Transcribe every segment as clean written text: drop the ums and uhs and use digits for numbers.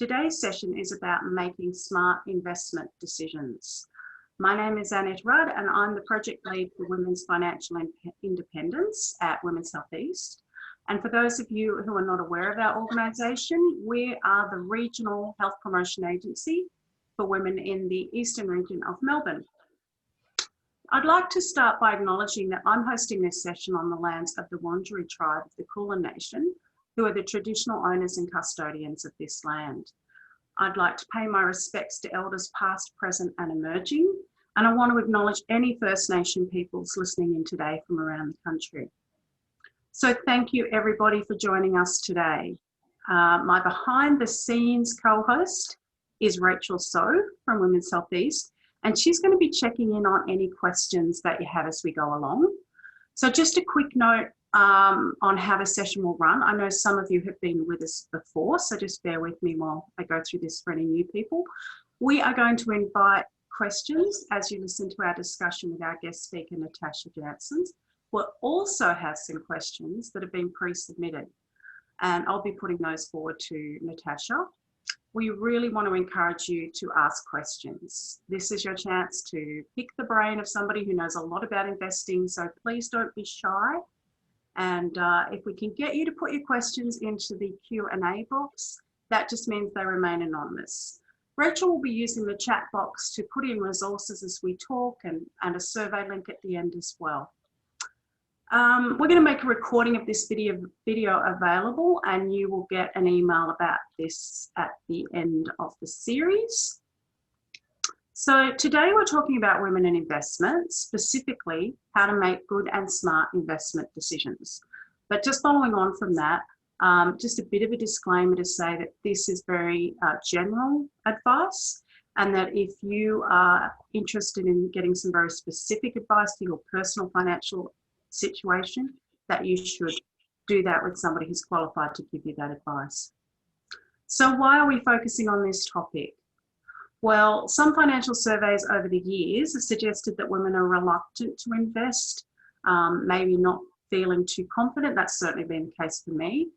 Today's session is about making smart investment decisions. My name is Annette Rudd and I'm the project lead for Women's Financial Independence at Women's Health East. And for those of you who are not aware of our organisation, we are the regional health promotion agency for women in the eastern region of Melbourne. I'd like to start by acknowledging that I'm hosting this session on the lands of the Wurundjeri tribe of the Kulin Nation, who are the traditional owners and custodians of this land. I'd like to pay my respects to elders past, present and emerging, and I want to acknowledge any First Nation peoples listening in today from around the country. So thank you everybody for joining us today. My behind the scenes co-host is Rachel So from Women's Health East, and she's going to be checking in on any questions that you have as we go along. So just a quick note on how the session will run. I know some of you have been with us before, so just bear with me while I go through this for any new people. We are going to invite questions as you listen to our discussion with our guest speaker, Natasha Jansen. We'll also have some questions that have been pre-submitted, and I'll be putting those forward to Natasha. We really want to encourage you to ask questions. This is your chance to pick the brain of somebody who knows a lot about investing, so please don't be shy. And if we can get you to put your questions into the Q&A box, that just means they remain anonymous. Rachel will be using the chat box to put in resources as we talk and a survey link at the end as well. We're going to make a recording of this video available, and you will get an email about this at the end of the series. So today we're talking about women and investment, specifically how to make good and smart investment decisions. But just following on from that, just a bit of a disclaimer to say that this is very general advice, and that if you are interested in getting some very specific advice for your personal financial situation, that you should do that with somebody who's qualified to give you that advice. So why are we focusing on this topic? Well, some financial surveys over the years have suggested that women are reluctant to invest, maybe not feeling too confident. That's certainly been the case for me.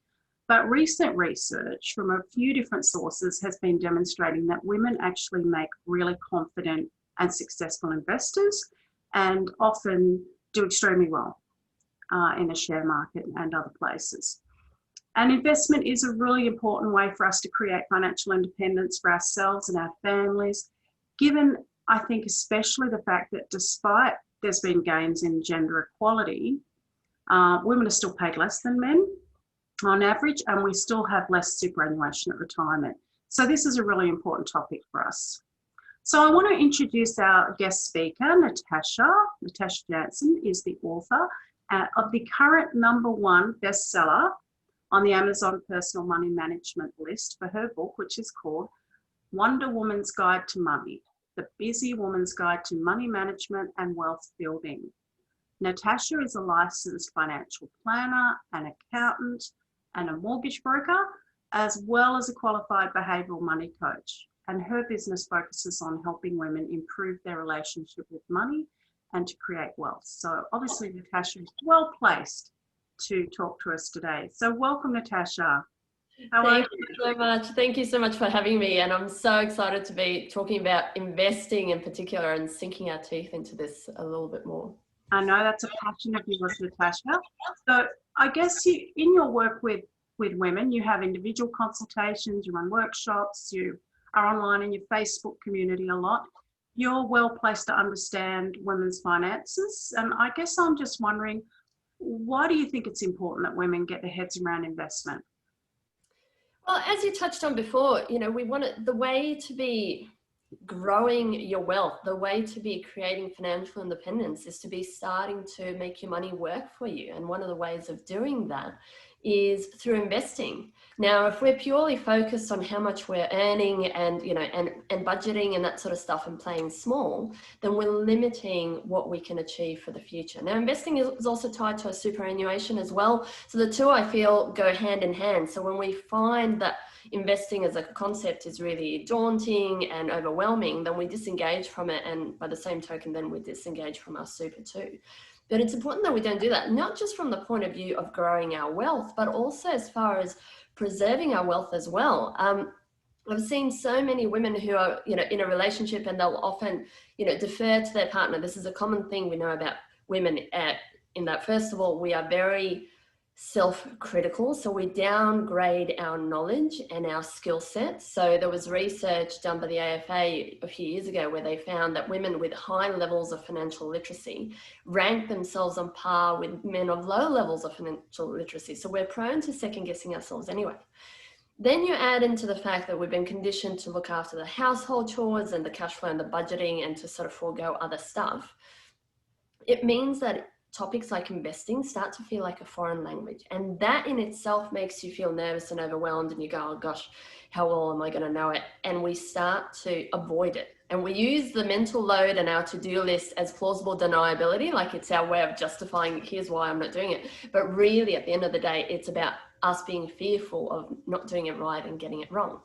But recent research from a few different sources has been demonstrating that women actually make really confident and successful investors, and often do extremely well in the share market and other places. And investment is a really important way for us to create financial independence for ourselves and our families, given, I think, especially the fact that despite there's been gains in gender equality, women are still paid less than men on average, and we still have less superannuation at retirement. So this is a really important topic for us. So I want to introduce our guest speaker, Natasha. Natasha Jansen is the author of the current #1 bestseller on the Amazon Personal Money Management list for her book, which is called Wonder Woman's Guide to Money, The Busy Woman's Guide to Money Management and Wealth Building. Natasha is a licensed financial planner, an accountant, and a mortgage broker, as well as a qualified behavioural money coach. And her business focuses on helping women improve their relationship with money and to create wealth. So obviously Natasha is well placed to talk to us today. So welcome, Natasha. Thank you so much. Thank you so much for having me. And I'm so excited to be talking about investing in particular and sinking our teeth into this a little bit more. I know that's a passion of yours, Natasha. So I guess you, in your work with women, you have individual consultations, you run workshops, you are online in your Facebook community a lot. You're well placed to understand women's finances. And I guess I'm just wondering, why do you think it's important that women get their heads around investment? Well, as you touched on before, you know, the way to be growing your wealth, the way to be creating financial independence is to be starting to make your money work for you. And one of the ways of doing that is through investing. Now, if we're purely focused on how much we're earning and, you know, and budgeting and that sort of stuff and playing small, then we're limiting what we can achieve for the future. Now, investing is also tied to a superannuation as well. So the two, I feel, go hand in hand. So when we find that investing as a concept is really daunting and overwhelming, then we disengage from it. And by the same token, then we disengage from our super too. But it's important that we don't do that, not just from the point of view of growing our wealth, but also as far as preserving our wealth as well. I've seen so many women who are, in a relationship, and they'll often, defer to their partner. This is a common thing we know about women in that, first of all, we are very self-critical. So we downgrade our knowledge and our skill sets. So there was research done by the AFA a few years ago where they found that women with high levels of financial literacy rank themselves on par with men of low levels of financial literacy. So we're prone to second guessing ourselves anyway. Then you add into the fact that we've been conditioned to look after the household chores and the cash flow and the budgeting and to sort of forego other stuff. It means that topics like investing start to feel like a foreign language. And that in itself makes you feel nervous and overwhelmed, and you go, oh gosh, how well am I going to know it? And we start to avoid it. And we use the mental load and our to-do list as plausible deniability, like it's our way of justifying, here's why I'm not doing it. But really, at the end of the day, it's about us being fearful of not doing it right and getting it wrong.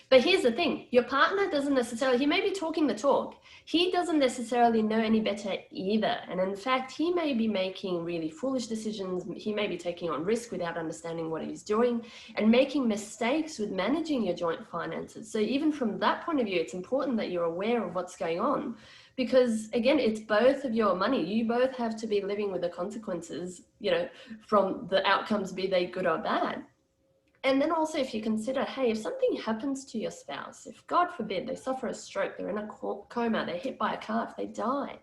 But here's the thing, your partner doesn't necessarily, he may be talking the talk. He doesn't necessarily know any better either. And in fact, he may be making really foolish decisions. He may be taking on risk without understanding what he's doing and making mistakes with managing your joint finances. So even from that point of view, it's important that you're aware of what's going on, because again, it's both of your money. You both have to be living with the consequences, from the outcomes, be they good or bad. And then also, if you consider, hey, if something happens to your spouse, if God forbid they suffer a stroke, they're in a coma, they're hit by a car, if they die,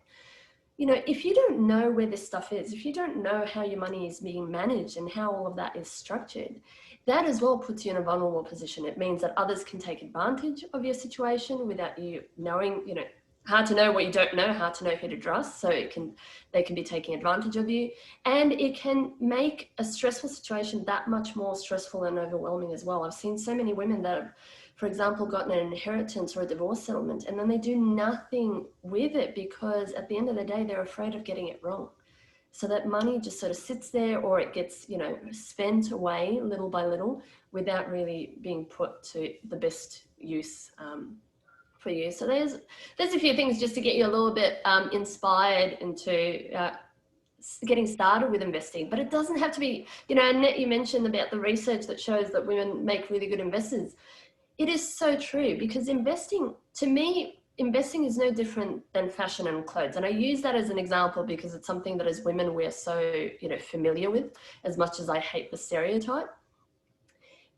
if you don't know where this stuff is, if you don't know how your money is being managed and how all of that is structured, that as well puts you in a vulnerable position. It means that others can take advantage of your situation without you knowing, hard to know what you don't know, hard to know who to trust. So they can be taking advantage of you, and it can make a stressful situation that much more stressful and overwhelming as well. I've seen so many women that have, for example, gotten an inheritance or a divorce settlement, and then they do nothing with it because at the end of the day, they're afraid of getting it wrong. So that money just sort of sits there, or it gets, spent away little by little without really being put to the best use for you. So there's a few things just to get you a little bit inspired into getting started with investing. But it doesn't have to be, Annette, you mentioned about the research that shows that women make really good investors. It is so true, because investing, to me, investing is no different than fashion and clothes. And I use that as an example because it's something that as women we're so, familiar with, as much as I hate the stereotype.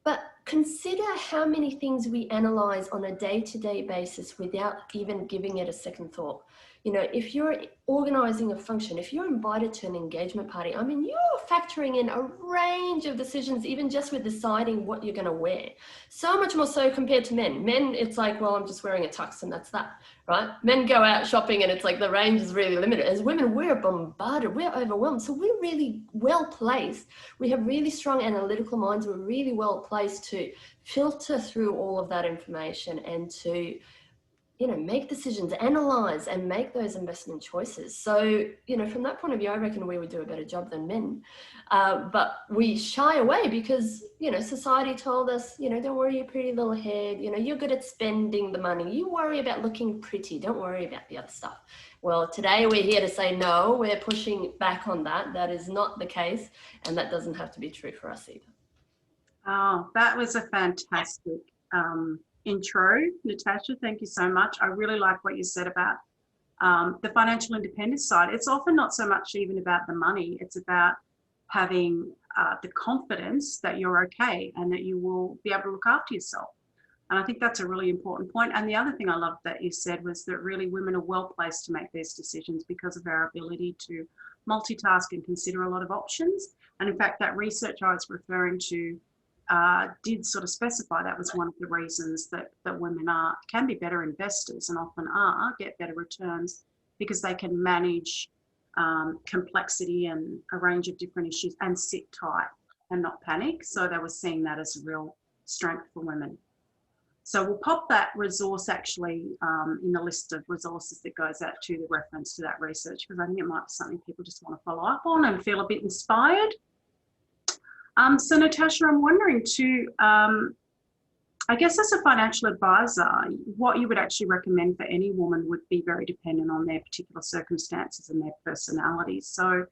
But consider how many things we analyze on a day-to-day basis without even giving it a second thought. If you're organizing a function, if you're invited to an engagement party, you're factoring in a range of decisions, even just with deciding what you're going to wear. So much more so compared to men. Men, it's like, well, I'm just wearing a tux and that's that, right? Men go out shopping and it's like the range is really limited. As women, we're bombarded, we're overwhelmed. So we're really well placed. We have really strong analytical minds. We're really well placed to filter through all of that information and to make decisions, analyze and make those investment choices. So, from that point of view, I reckon we would do a better job than men. But we shy away because, society told us, don't worry your pretty little head, you're good at spending the money. You worry about looking pretty, don't worry about the other stuff. Well, today we're here to say, no, we're pushing back on that. That is not the case. And that doesn't have to be true for us either. Oh, that was a fantastic intro, Natasha. Thank you so much. I really like what you said about the financial independence side. It's often not so much even about the money. It's about having the confidence that you're okay and that you will be able to look after yourself. And I think that's a really important point. And the other thing I loved that you said was that really women are well placed to make these decisions because of our ability to multitask and consider a lot of options. And in fact, that research I was referring to did sort of specify that was one of the reasons that women can be better investors and often get better returns because they can manage complexity and a range of different issues and sit tight and not panic. So they were seeing that as a real strength for women. So we'll pop that resource actually in the list of resources that goes out to the reference to that research, because I think it might be something people just want to follow up on and feel a bit inspired. So Natasha, I'm wondering too, I guess as a financial advisor, what you would actually recommend for any woman would be very dependent on their particular circumstances and their personality. So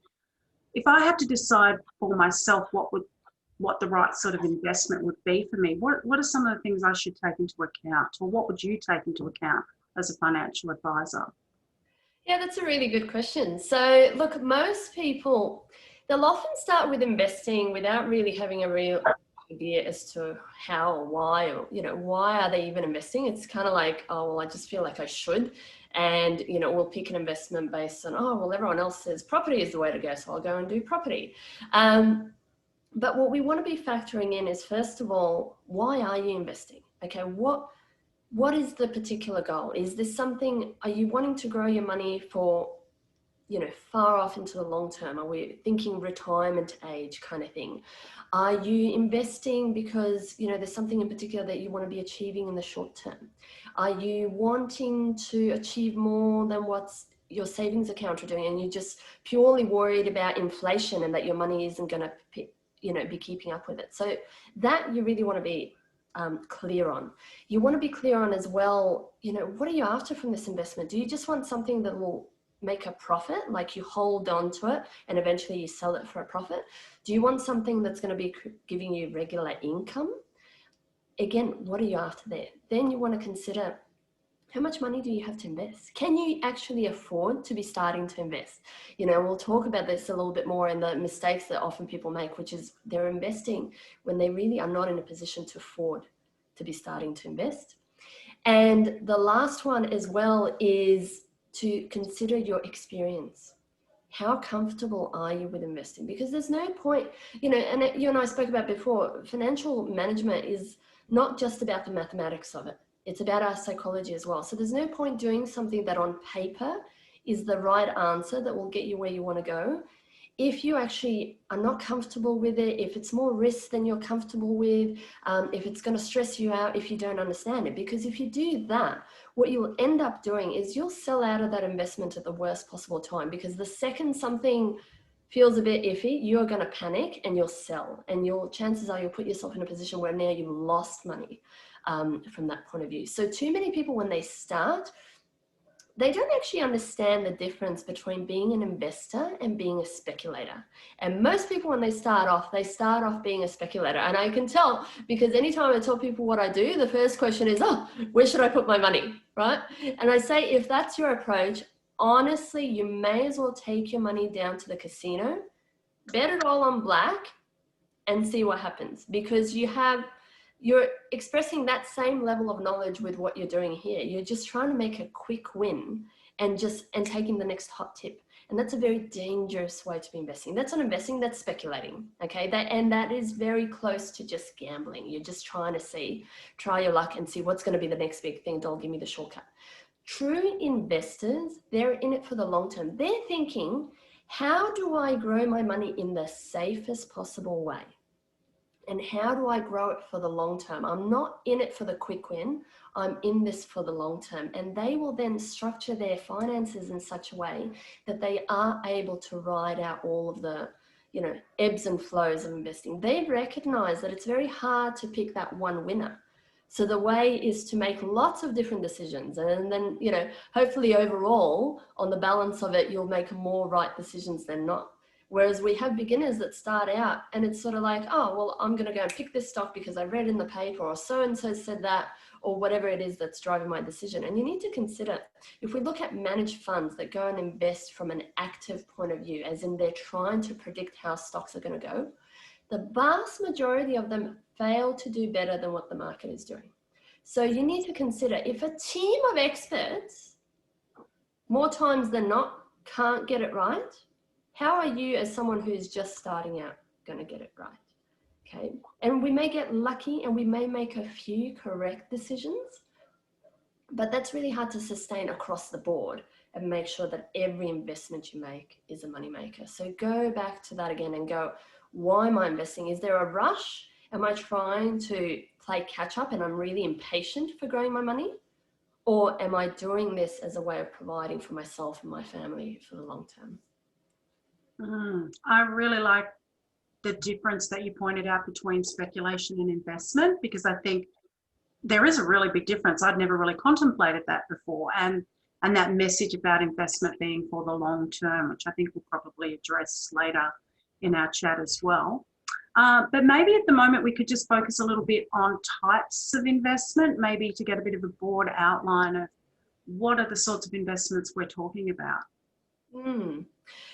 if I had to decide for myself what would what the right sort of investment would be for me, what are some of the things I should take into account, or what would you take into account as a financial advisor? Yeah, that's a really good question. So look, most people, they'll often start with investing without really having a real idea as to how or why, or, why are they even investing? It's kind of like, oh, well, I just feel like I should. And, we'll pick an investment based on, oh, well, everyone else says property is the way to go, so I'll go and do property. But what we want to be factoring in is, first of all, why are you investing? Okay, what is the particular goal? Is this something, are you wanting to grow your money for, far off into the long term? Are we thinking retirement age kind of thing? Are you investing because, there's something in particular that you want to be achieving in the short term? Are you wanting to achieve more than what's your savings account are doing, and you're just purely worried about inflation and that your money isn't going to, be keeping up with it? So that you really want to be clear on. You want to be clear on as well, what are you after from this investment? Do you just want something that will make a profit, like you hold on to it and eventually you sell it for a profit? Do you want something that's going to be giving you regular income? Again, what are you after there? Then you want to consider, how much money do you have to invest? Can you actually afford to be starting to invest? We'll talk about this a little bit more in the mistakes that often people make, which is they're investing when they really are not in a position to afford to be starting to invest. And the last one as well is to consider your experience. How comfortable are you with investing? Because there's no point, and you and I spoke about before, financial management is not just about the mathematics of it. It's about our psychology as well. So there's no point doing something that on paper is the right answer that will get you where you want to go if you actually are not comfortable with it, if it's more risk than you're comfortable with, if it's going to stress you out if you don't understand it. Because if you do that, what you'll end up doing is you'll sell out of that investment at the worst possible time, because the second something feels a bit iffy, you're going to panic and you'll sell, and your chances are you'll put yourself in a position where now you've lost money from that point of view. So too many people, when they start, they don't actually understand the difference between being an investor and being a speculator. And most people, when they start off being a speculator. And I can tell, because anytime I tell people what I do, the first question is, oh, where should I put my money, right? And I say, if that's your approach, honestly, you may as well take your money down to the casino, bet it all on black, and see what happens. Because you're expressing that same level of knowledge with what you're doing here. You're just trying to make a quick win and taking the next hot tip. And that's a very dangerous way to be investing. That's not investing, that's speculating. Okay. That is very close to just gambling. You're just trying to try your luck and see what's going to be the next big thing that'll give me the shortcut. True investors, they're in it for the long term. They're thinking, how do I grow my money in the safest possible way? And how do I grow it for the long term? I'm not in it for the quick win. I'm in this for the long term. And they will then structure their finances in such a way that they are able to ride out all of the, ebbs and flows of investing. They've recognized that it's very hard to pick that one winner. So the way is to make lots of different decisions. And then, hopefully overall, on the balance of it, you'll make more right decisions than not. Whereas we have beginners that start out and it's sort of like, oh, well, I'm going to go and pick this stock because I read in the paper, or so-and-so said that, or whatever it is that's driving my decision. And you need to consider, if we look at managed funds that go and invest from an active point of view, as in they're trying to predict how stocks are going to go, the vast majority of them fail to do better than what the market is doing. So you need to consider, if a team of experts, more times than not, can't get it right, how are you, as someone who's just starting out, going to get it right? Okay. And we may get lucky and we may make a few correct decisions, but that's really hard to sustain across the board and make sure that every investment you make is a money maker. So go back to that again and go, why am I investing? Is there a rush? Am I trying to play catch up and I'm really impatient for growing my money? Or am I doing this as a way of providing for myself and my family for the long term? I really like the difference that you pointed out between speculation and investment, because I think there is a really big difference. I'd never really contemplated that before. And that message about investment being for the long term, which I think we'll probably address later in our chat as well. But maybe at the moment we could just focus a little bit on types of investment, maybe to get a bit of a broad outline of what are the sorts of investments we're talking about.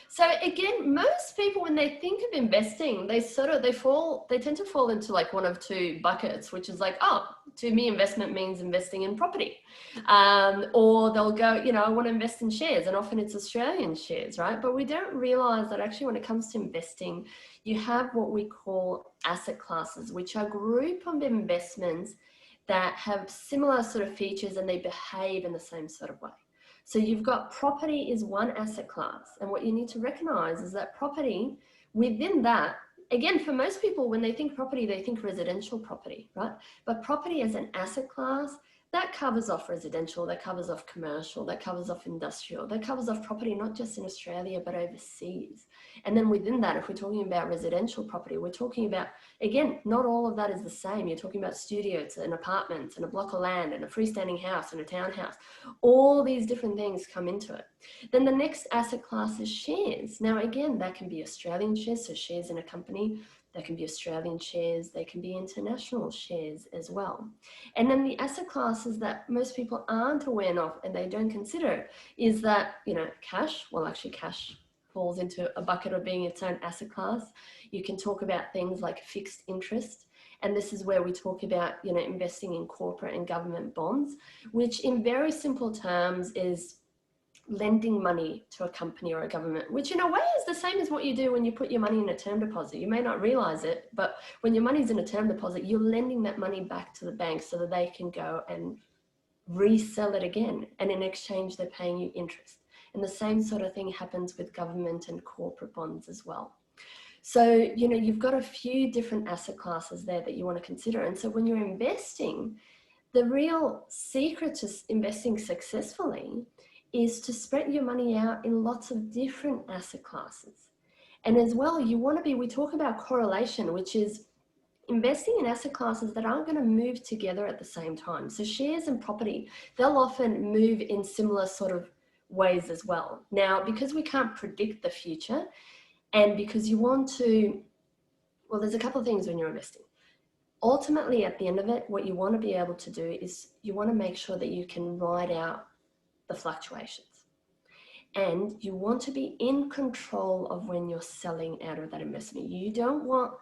So again, most people, when they think of investing, they tend to fall into like one of two buckets, which is like, oh, to me, investment means investing in property. Or they'll go, I want to invest in shares, and often it's Australian shares, right? But we don't realize that actually when it comes to investing, you have what we call asset classes, which are a group of investments that have similar sort of features and they behave in the same sort of way. So you've got property is one asset class. And what you need to recognize is that property within that, again, for most people, when they think property, they think residential property, right? But property as an asset class, that covers off residential, that covers off commercial, that covers off industrial, that covers off property, not just in Australia, but overseas. And then within that, if we're talking about residential property, we're talking about, again, not all of that is the same. You're talking about studios and apartments and a block of land and a freestanding house and a townhouse. All these different things come into it. Then the next asset class is shares. Now, again, that can be Australian shares, so shares in a company. They can be Australian shares, they can be international shares as well. And then the asset classes that most people aren't aware of and they don't consider is that, cash, well, actually cash falls into a bucket of being its own asset class. You can talk about things like fixed interest. And this is where we talk about, investing in corporate and government bonds, which in very simple terms is lending money to a company or a government, which in a way is the same as what you do when you put your money in a term deposit. You may not realize it, but when your money's in a term deposit, you're lending that money back to the bank so that they can go and resell it again. And in exchange, they're paying you interest. And the same sort of thing happens with government and corporate bonds as well. So, you've got a few different asset classes there that you want to consider. And so when you're investing, the real secret to investing successfully is to spread your money out in lots of different asset classes. And as well, we talk about correlation, which is investing in asset classes that aren't going to move together at the same time. So shares and property, they'll often move in similar sort of ways as well. Now, because we can't predict the future and because there's a couple of things when you're investing. Ultimately, at the end of it, what you want to be able to do is you want to make sure that you can ride out the fluctuations. And you want to be in control of when you're selling out of that investment. You don't want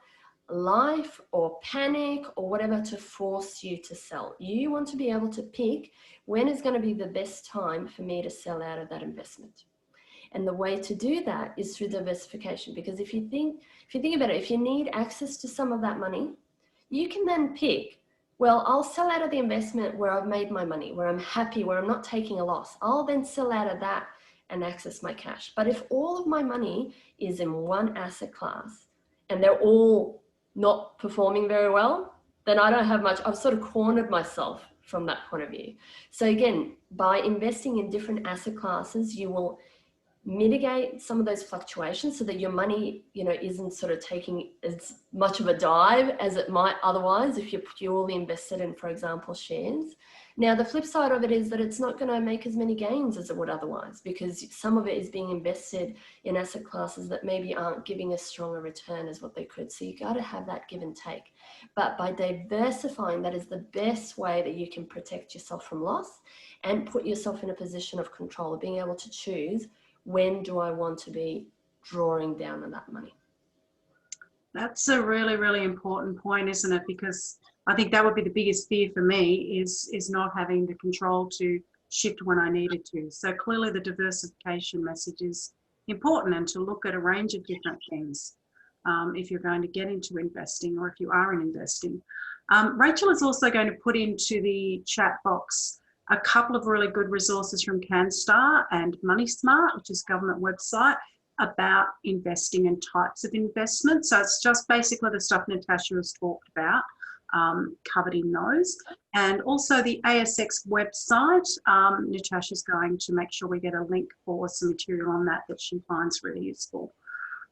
life or panic or whatever to force you to sell. You want to be able to pick when is going to be the best time for me to sell out of that investment. And the way to do that is through diversification. Because if you think about it, if you need access to some of that money, you can then pick, well, I'll sell out of the investment where I've made my money, where I'm happy, where I'm not taking a loss. I'll then sell out of that and access my cash. But if all of my money is in one asset class and they're all not performing very well, then I don't have much. I've sort of cornered myself from that point of view. So again, by investing in different asset classes, you will mitigate some of those fluctuations so that your money, isn't sort of taking as much of a dive as it might otherwise if you're purely invested in, for example, shares. Now, the flip side of it is that it's not going to make as many gains as it would otherwise because some of it is being invested in asset classes that maybe aren't giving as strong a return as what they could. So you got to have that give and take. But by diversifying, that is the best way that you can protect yourself from loss and put yourself in a position of control, of being able to choose when do I want to be drawing down on that money. That's a really, really important point, isn't it? Because I think that would be the biggest fear for me is not having the control to shift when I needed to. So clearly the diversification message is important, and to look at a range of different things if you're going to get into investing or if you are in investing. Rachel is also going to put into the chat box a couple of really good resources from CanStar and MoneySmart, which is a government website, about investing and types of investment. So it's just basically the stuff Natasha has talked about, covered in those. And also the ASX website, Natasha's going to make sure we get a link for some material on that she finds really useful.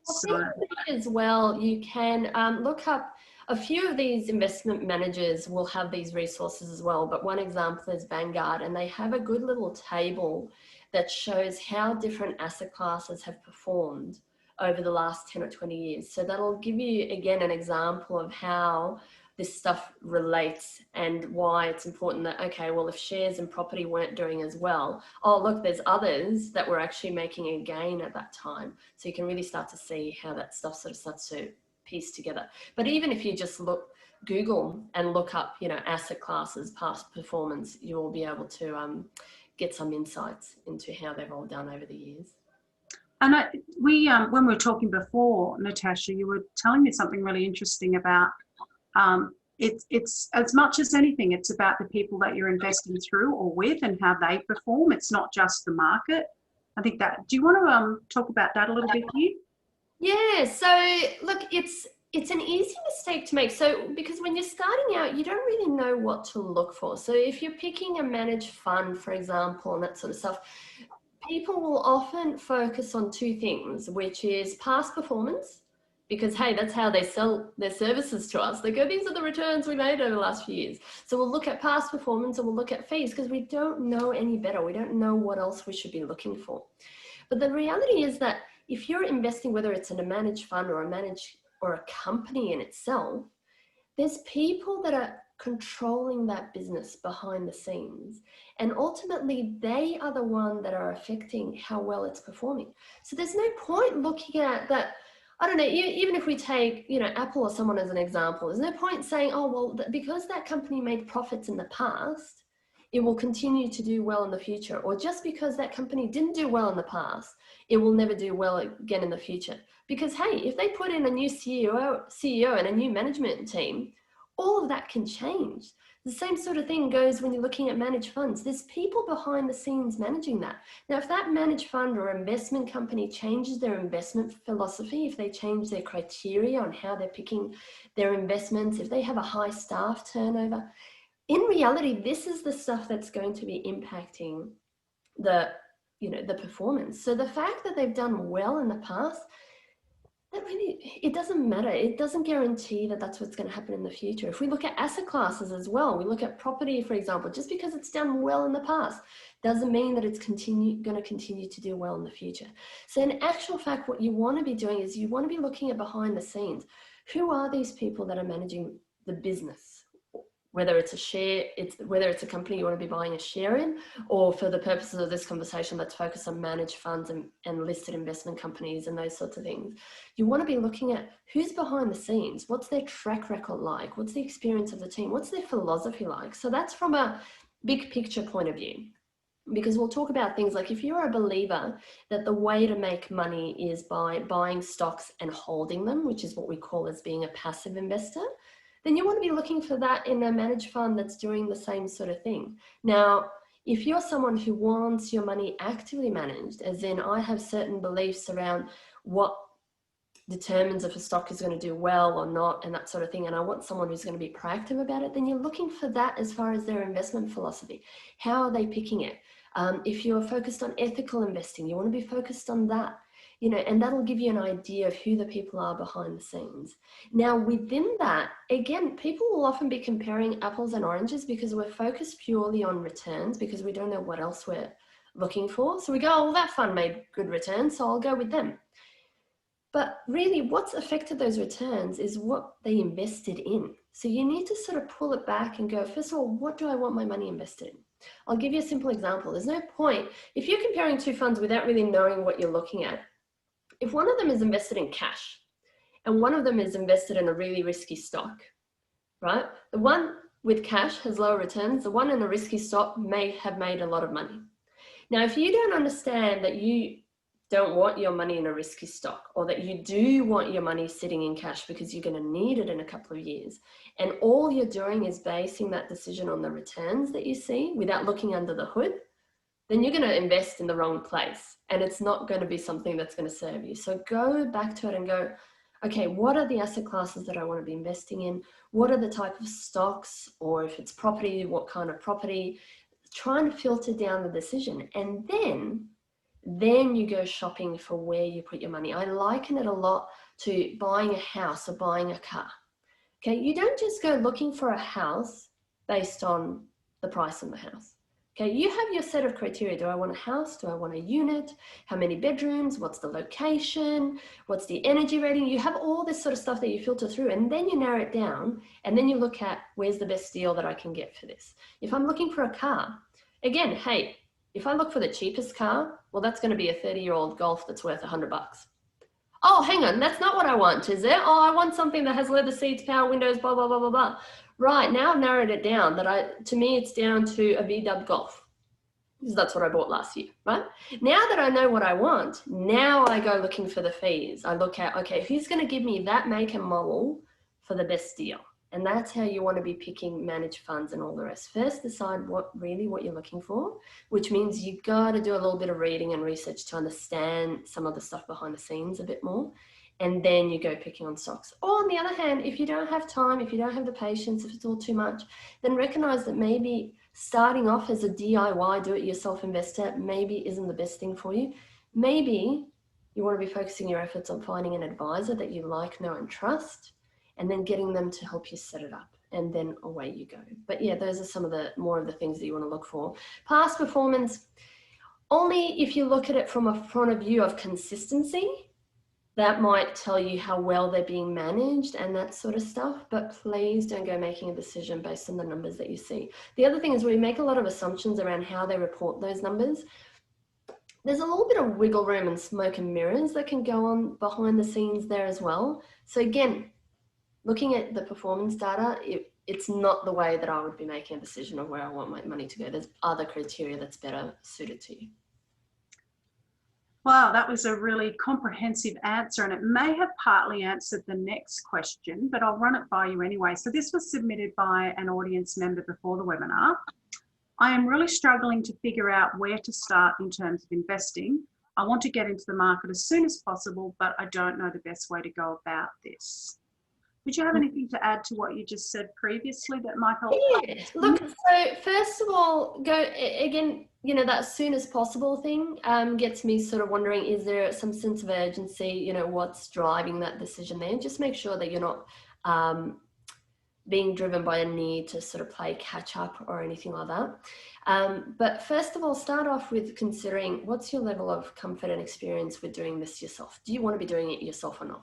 So as well, you can look up a few of these investment managers will have these resources as well, but one example is Vanguard, and they have a good little table that shows how different asset classes have performed over the last 10 or 20 years. So that'll give you, again, an example of how this stuff relates and why it's important that, okay, well, if shares and property weren't doing as well, oh, look, there's others that were actually making a gain at that time. So you can really start to see how that stuff sort of starts to piece together. But even if you just Google and look up, asset classes, past performance, you will be able to get some insights into how they've all done over the years. And when we were talking before, Natasha, you were telling me something really interesting about it's as much as anything, it's about the people that you're investing through or with and how they perform. It's not just the market. I think that. Do you want to talk about that a little bit here? Yeah. So look, it's an easy mistake to make. So because when you're starting out, you don't really know what to look for. So if you're picking a managed fund, for example, and that sort of stuff, people will often focus on two things, which is past performance, because, hey, that's how they sell their services to us. They go, these are the returns we made over the last few years. So we'll look at past performance and we'll look at fees because we don't know any better. We don't know what else we should be looking for. But the reality is that if you're investing, whether it's in a managed fund or a company in itself, there's people that are controlling that business behind the scenes. And ultimately, they are the one that are affecting how well it's performing. So there's no point looking at that. I don't know, even if we take, Apple or someone as an example, there's no point saying, oh, well, because that company made profits in the past, it will continue to do well in the future. Or just because that company didn't do well in the past, it will never do well again in the future. Because, hey, if they put in a new CEO and a new management team, all of that can change. The same sort of thing goes when you're looking at managed funds. There's people behind the scenes managing that. Now, if that managed fund or investment company changes their investment philosophy, if they change their criteria on how they're picking their investments, if they have a high staff turnover, in reality, this is the stuff that's going to be impacting the performance. So the fact that they've done well in the past, that really, it doesn't matter. It doesn't guarantee that that's what's going to happen in the future. If we look at asset classes as well, we look at property, for example, just because it's done well in the past doesn't mean that it's going to continue to do well in the future. So in actual fact, what you want to be doing is you want to be looking at behind the scenes. Who are these people that are managing the business? Whether it's whether it's a company you want to be buying a share in, or for the purposes of this conversation, let's focus on managed funds and listed investment companies and those sorts of things. You want to be looking at who's behind the scenes, what's their track record like, what's the experience of the team, what's their philosophy like. So that's from a big picture point of view. Because we'll talk about things like if you're a believer that the way to make money is by buying stocks and holding them, which is what we call as being a passive investor, then you want to be looking for that in a managed fund that's doing the same sort of thing. Now, if you're someone who wants your money actively managed, as in I have certain beliefs around what determines if a stock is going to do well or not and that sort of thing, and I want someone who's going to be proactive about it, then you're looking for that as far as their investment philosophy. How are they picking it? If you're focused on ethical investing, you want to be focused on that. And that'll give you an idea of who the people are behind the scenes. Now, within that, again, people will often be comparing apples and oranges because we're focused purely on returns because we don't know what else we're looking for. So we go, oh, well, that fund made good returns, so I'll go with them. But really, what's affected those returns is what they invested in. So you need to sort of pull it back and go, first of all, what do I want my money invested in? I'll give you a simple example. There's no point, if you're comparing two funds without really knowing what you're looking at, if one of them is invested in cash and one of them is invested in a really risky stock, right? The one with cash has lower returns. The one in a risky stock may have made a lot of money. Now, if you don't understand that you don't want your money in a risky stock, or that you do want your money sitting in cash because you're going to need it in a couple of years, and all you're doing is basing that decision on the returns that you see without looking under the hood, then you're going to invest in the wrong place and it's not going to be something that's going to serve you. So go back to it and go, okay, what are the asset classes that I want to be investing in? What are the type of stocks, or if it's property, what kind of property? Try and filter down the decision, and then you go shopping for where you put your money. I liken it a lot to buying a house or buying a car. Okay, you don't just go looking for a house based on the price of the house. Okay, you have your set of criteria. Do I want a house? Do I want a unit? How many bedrooms? What's the location? What's the energy rating? You have all this sort of stuff that you filter through, and then you narrow it down, and then you look at where's the best deal that I can get for this. If I'm looking for a car, again, hey, if I look for the cheapest car, well, that's going to be a 30-year-old Golf that's worth $100. Oh, hang on, that's not what I want, is it? Oh, I want something that has leather seats, power windows, blah, blah, blah, blah, blah. Right, now I've narrowed it down to me, it's down to a VW Golf. Because that's what I bought last year, right? Now that I know what I want, now I go looking for the fees. I look at, okay, who's going to give me that make and model for the best deal? And that's how you want to be picking managed funds and all the rest. First, decide what you're looking for, which means you got to do a little bit of reading and research to understand some of the stuff behind the scenes a bit more. And then you go picking on stocks. Or on the other hand, if you don't have time, if you don't have the patience, if it's all too much, then recognize that maybe starting off as a DIY, do-it-yourself investor, maybe isn't the best thing for you. Maybe you want to be focusing your efforts on finding an advisor that you like, know, and trust, and then getting them to help you set it up, and then away you go. But yeah, those are some of the more of the things that you want to look for. Past performance, only if you look at it from a point of view of consistency, that might tell you how well they're being managed and that sort of stuff, but please don't go making a decision based on the numbers that you see. The other thing is we make a lot of assumptions around how they report those numbers. There's a little bit of wiggle room and smoke and mirrors that can go on behind the scenes there as well. So again, looking at the performance data, it's not the way that I would be making a decision of where I want my money to go. There's other criteria that's better suited to you. Wow, that was a really comprehensive answer, and it may have partly answered the next question, but I'll run it by you anyway. So this was submitted by an audience member before the webinar. I am really struggling to figure out where to start in terms of investing. I want to get into the market as soon as possible, but I don't know the best way to go about this. Would you have anything to add to what you just said previously that might help? Yeah, look, so first of all, again, that as soon as possible thing gets me sort of wondering, is there some sense of urgency, what's driving that decision there? Just make sure that you're not being driven by a need to sort of play catch up or anything like that. But first of all, start off with considering what's your level of comfort and experience with doing this yourself? Do you want to be doing it yourself or not?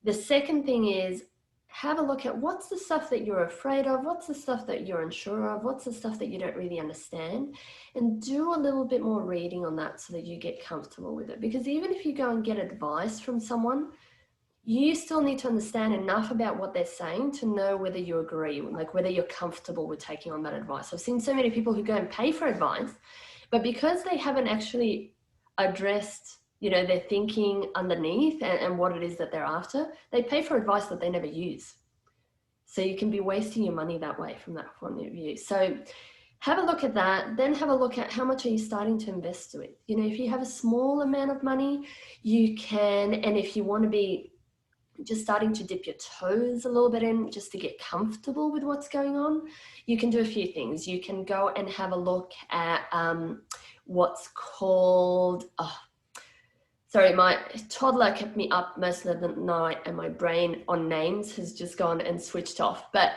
The second thing is have a look at what's the stuff that you're afraid of, what's the stuff that you're unsure of, what's the stuff that you don't really understand, and do a little bit more reading on that so that you get comfortable with it. Because even if you go and get advice from someone, you still need to understand enough about what they're saying to know whether you agree, like whether you're comfortable with taking on that advice. I've seen so many people who go and pay for advice, but because they haven't actually addressed their thinking underneath and what it is that they're after, they pay for advice that they never use. So you can be wasting your money that way from that point of view. So have a look at that, then have a look at how much are you starting to invest with. If you have a small amount of money, you can, and if you want to be just starting to dip your toes a little bit in just to get comfortable with what's going on, you can do a few things. You can go and have a look at what's called, sorry, my toddler kept me up most of the night and my brain on names has just gone and switched off. But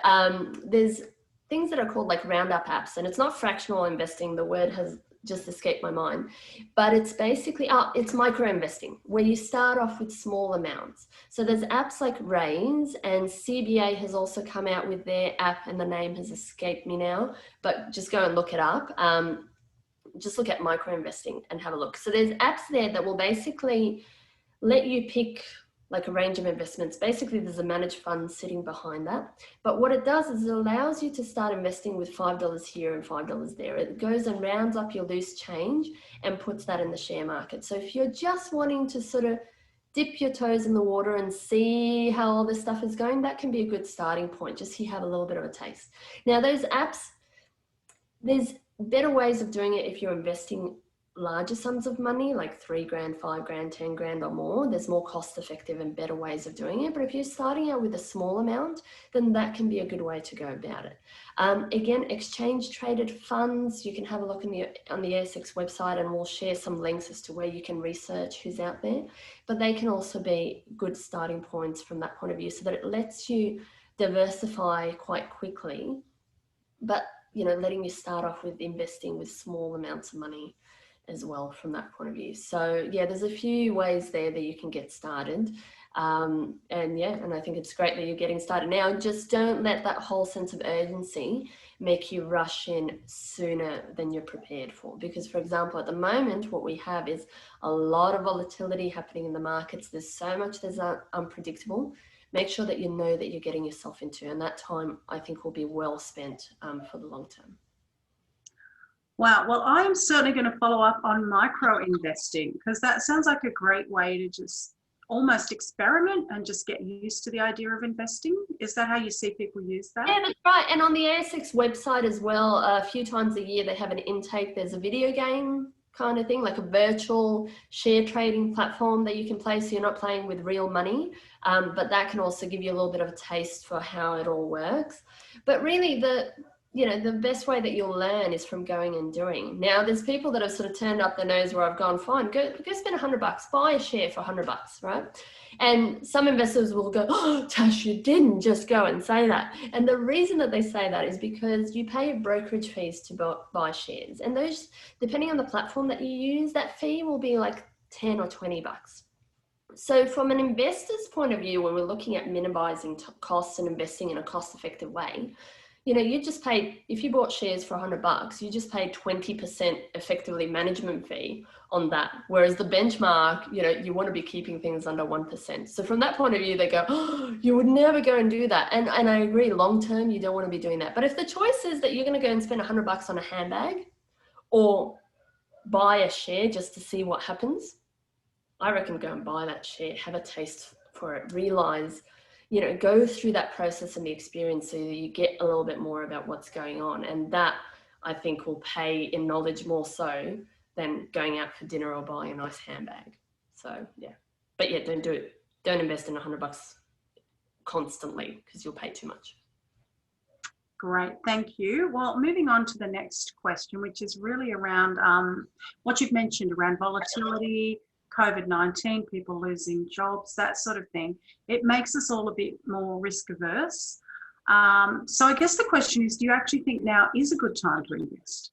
there's things that are called like roundup apps, and it's not fractional investing. The word has just escaped my mind, but it's basically, it's micro investing where you start off with small amounts. So there's apps like Raise, and CBA has also come out with their app, and the name has escaped me now, but just go and look it up. Just look at micro investing and have a look. So there's apps there that will basically let you pick like a range of investments. Basically, there's a managed fund sitting behind that. But what it does is it allows you to start investing with $5 here and $5 there. It goes and rounds up your loose change and puts that in the share market. So if you're just wanting to sort of dip your toes in the water and see how all this stuff is going, that can be a good starting point, just so you have a little bit of a taste. Now, those apps, there's better ways of doing it if you're investing larger sums of money, like $3 grand, $5 grand, 10 grand or more. There's more cost effective and better ways of doing it. But if you're starting out with a small amount, then that can be a good way to go about it. Again, exchange traded funds, you can have a look on the ASX website, and we'll share some links as to where you can research who's out there. But they can also be good starting points from that point of view, so that it lets you diversify quite quickly. But letting you start off with investing with small amounts of money as well from that point of view. So yeah, there's a few ways there that you can get started. And I think it's great that you're getting started now. Just don't let that whole sense of urgency make you rush in sooner than you're prepared for. Because, for example, at the moment, what we have is a lot of volatility happening in the markets. There's so much that's unpredictable. Make sure that you know that you're getting yourself into, and that time I think will be well spent for the long term. Wow. Well, I'm certainly going to follow up on micro investing, because that sounds like a great way to just almost experiment and just get used to the idea of investing. Is that how you see people use that? Yeah, that's right. And on the ASX website as well, a few times a year they have an intake. There's a video game kind of thing, like a virtual share trading platform that you can play, so you're not playing with real money, but that can also give you a little bit of a taste for how it all works. But really the best way that you'll learn is from going and doing. Now, there's people that have sort of turned up their nose where I've gone, fine, go spend $100, buy a share for $100, right? And some investors will go, oh, Tash, you didn't just go and say that. And the reason that they say that is because you pay brokerage fees to buy shares. And those, depending on the platform that you use, that fee will be like 10 or $20. So from an investor's point of view, when we're looking at minimizing costs and investing in a cost-effective way, you just paid, if you bought shares for $100, you just paid 20% effectively management fee on that. Whereas the benchmark, you want to be keeping things under 1%. So from that point of view, they go, oh, you would never go and do that. And I agree, long-term, you don't want to be doing that. But if the choice is that you're going to go and spend $100 on a handbag or buy a share just to see what happens, I reckon go and buy that share, have a taste for it, realize, go through that process and the experience so that you get a little bit more about what's going on. And that, I think, will pay in knowledge more so than going out for dinner or buying a nice handbag. So, yeah. But yeah, don't do it. Don't invest in $100 constantly, because you'll pay too much. Great, thank you. Well, moving on to the next question, which is really around what you've mentioned around volatility, COVID-19, people losing jobs, that sort of thing. It makes us all a bit more risk averse. So I guess the question is, do you actually think now is a good time to invest?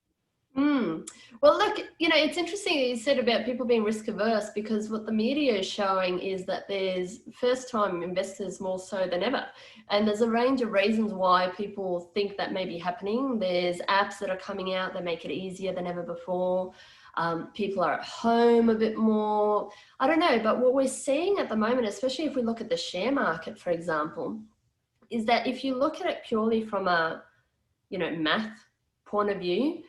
Well, look, it's interesting that you said about people being risk averse, because what the media is showing is that there's first time investors more so than ever. And there's a range of reasons why people think that may be happening. There's apps that are coming out that make it easier than ever before. People are at home a bit more. I don't know, but what we're seeing at the moment, especially if we look at the share market, for example, is that if you look at it purely from a, math point of view,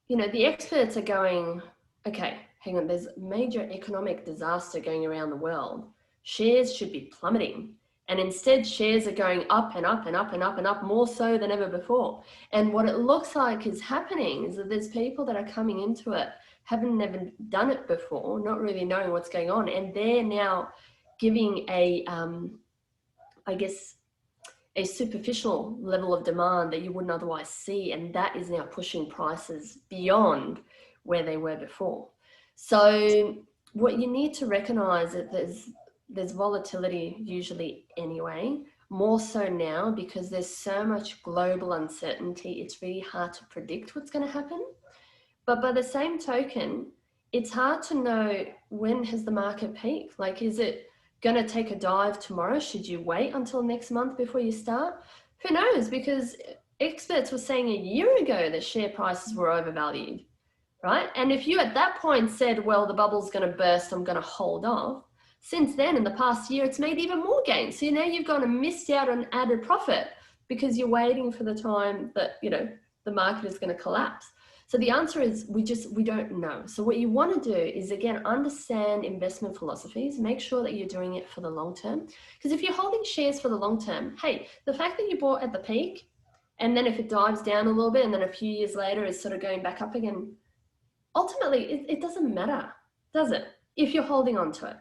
the experts are going, okay, hang on, there's major economic disaster going around the world. Shares should be plummeting. And instead, shares are going up and up and up and up and up, more so than ever before. And what it looks like is happening is that there's people that are coming into it, haven't never done it before, not really knowing what's going on. And they're now giving a superficial level of demand that you wouldn't otherwise see. And that is now pushing prices beyond where they were before. So what you need to recognize is that there's volatility usually anyway, more so now because there's so much global uncertainty. It's really hard to predict what's going to happen. But by the same token, it's hard to know when has the market peaked. Like, is it going to take a dive tomorrow? Should you wait until next month before you start? Who knows? Because experts were saying a year ago that share prices were overvalued, right? And if you at that point said, well, the bubble's going to burst, I'm going to hold off. Since then, in the past year, it's made even more gains. So now you've gone and missed out on added profit because you're waiting for the time that, the market is going to collapse. So the answer is we don't know. So what you want to do is, again, understand investment philosophies, make sure that you're doing it for the long term. Because if you're holding shares for the long term, hey, the fact that you bought at the peak, and then if it dives down a little bit, and then a few years later is sort of going back up again, ultimately it doesn't matter, does it? If you're holding on to it.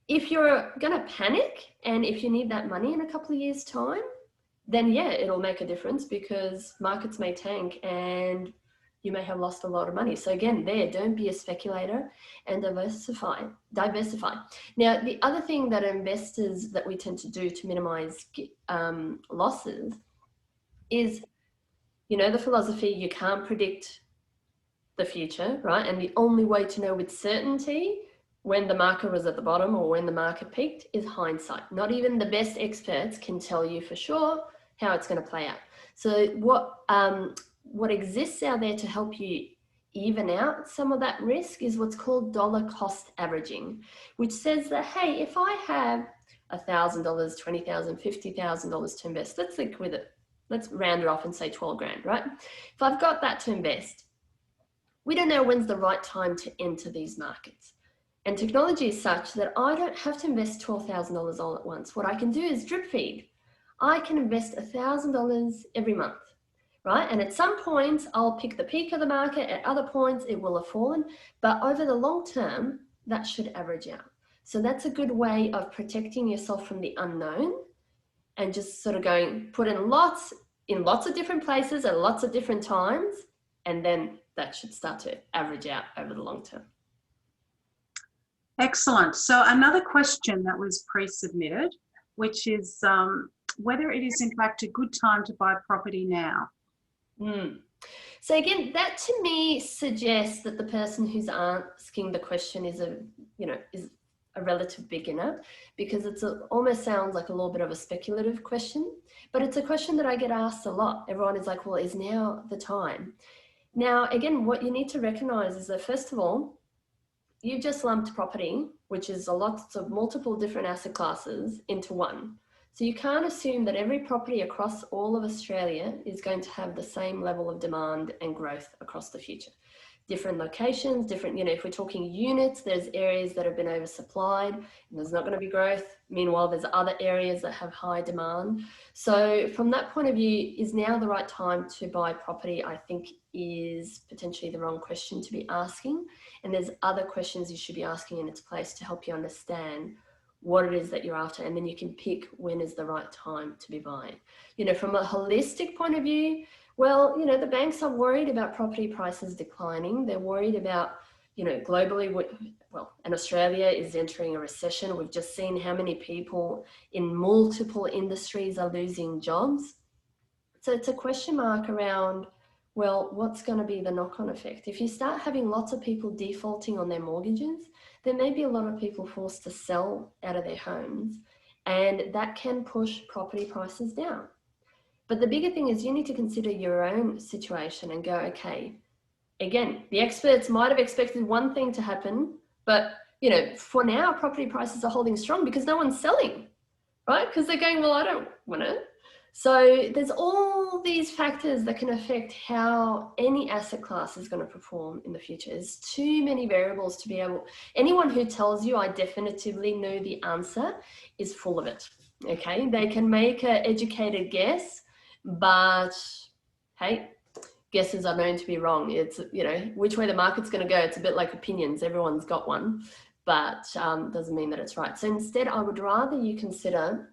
If you're going to panic, and if you need that money in a couple of years' time, then yeah, it'll make a difference because markets may tank and you may have lost a lot of money. So again, don't be a speculator and diversify. Now, the other thing that investors that we tend to do to minimize losses is You know the philosophy, you can't predict the future, right? And the only way to know with certainty when the market was at the bottom or when the market peaked is hindsight. Not even the best experts can tell you for sure how it's going to play out. So what exists out there to help you even out some of that risk is what's called dollar cost averaging, which says that, hey, if I have $1,000, $20,000, $50,000 to invest, let's think with it. Let's round it off and say 12 grand, right? If I've got that to invest, we don't know when's the right time to enter these markets. And technology is such that I don't have to invest $12,000 all at once. What I can do is drip feed. I can invest $1,000 every month, right? And at some points, I'll pick the peak of the market. At other points, it will have fallen. But over the long term, that should average out. So that's a good way of protecting yourself from the unknown and just sort of put in lots of different places at lots of different times. And then that should start to average out over the long term. Excellent. So another question that was pre-submitted, which is whether it is in fact a good time to buy property now. So again, that to me suggests that the person who's asking the question is a relative beginner, because almost sounds like a little bit of a speculative question, but it's a question that I get asked a lot. Everyone is like, well, is now the time? Now, again, what you need to recognize is that, first of all, you've just lumped property, which is lots of multiple different asset classes, into one. So you can't assume that every property across all of Australia is going to have the same level of demand and growth across the future. Different locations, different, if we're talking units, there's areas that have been oversupplied and there's not going to be growth. Meanwhile, there's other areas that have high demand. So from that point of view, is now the right time to buy property, I think is potentially the wrong question to be asking. And there's other questions you should be asking in its place to help you understand what it is that you're after. And then you can pick when is the right time to be buying. From a holistic point of view, well, the banks are worried about property prices declining. They're worried about, globally, and Australia is entering a recession. We've just seen how many people in multiple industries are losing jobs. So it's a question mark around, well, what's going to be the knock-on effect? If you start having lots of people defaulting on their mortgages, there may be a lot of people forced to sell out of their homes, and that can push property prices down. But the bigger thing is you need to consider your own situation and go, okay, again, the experts might have expected one thing to happen, but, for now, property prices are holding strong because no one's selling, right? Because they're going, well, I don't want it. So there's all these factors that can affect how any asset class is going to perform in the future. There's too many variables to be anyone who tells you I definitively know the answer is full of it, okay? They can make an educated guess, but hey, guesses are known to be wrong. It's, which way the market's going to go. It's a bit like opinions. Everyone's got one, but doesn't mean that it's right. So instead, I would rather you consider,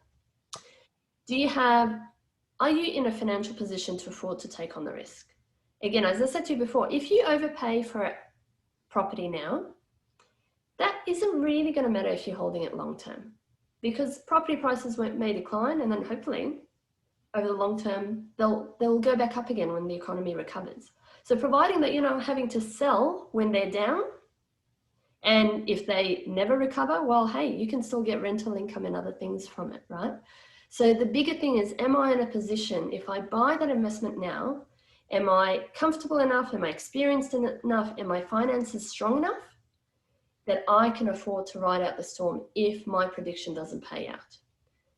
are you in a financial position to afford to take on the risk? Again, as I said to you before, if you overpay for a property now, that isn't really going to matter if you're holding it long term, because property prices may decline, and then hopefully over the long term, they'll go back up again when the economy recovers. So providing that you're not having to sell when they're down, and if they never recover, well, hey, you can still get rental income and other things from it, right? So the bigger thing is, am I in a position, if I buy that investment now, am I comfortable enough? Am I experienced enough? Am my finances strong enough that I can afford to ride out the storm if my prediction doesn't pay out?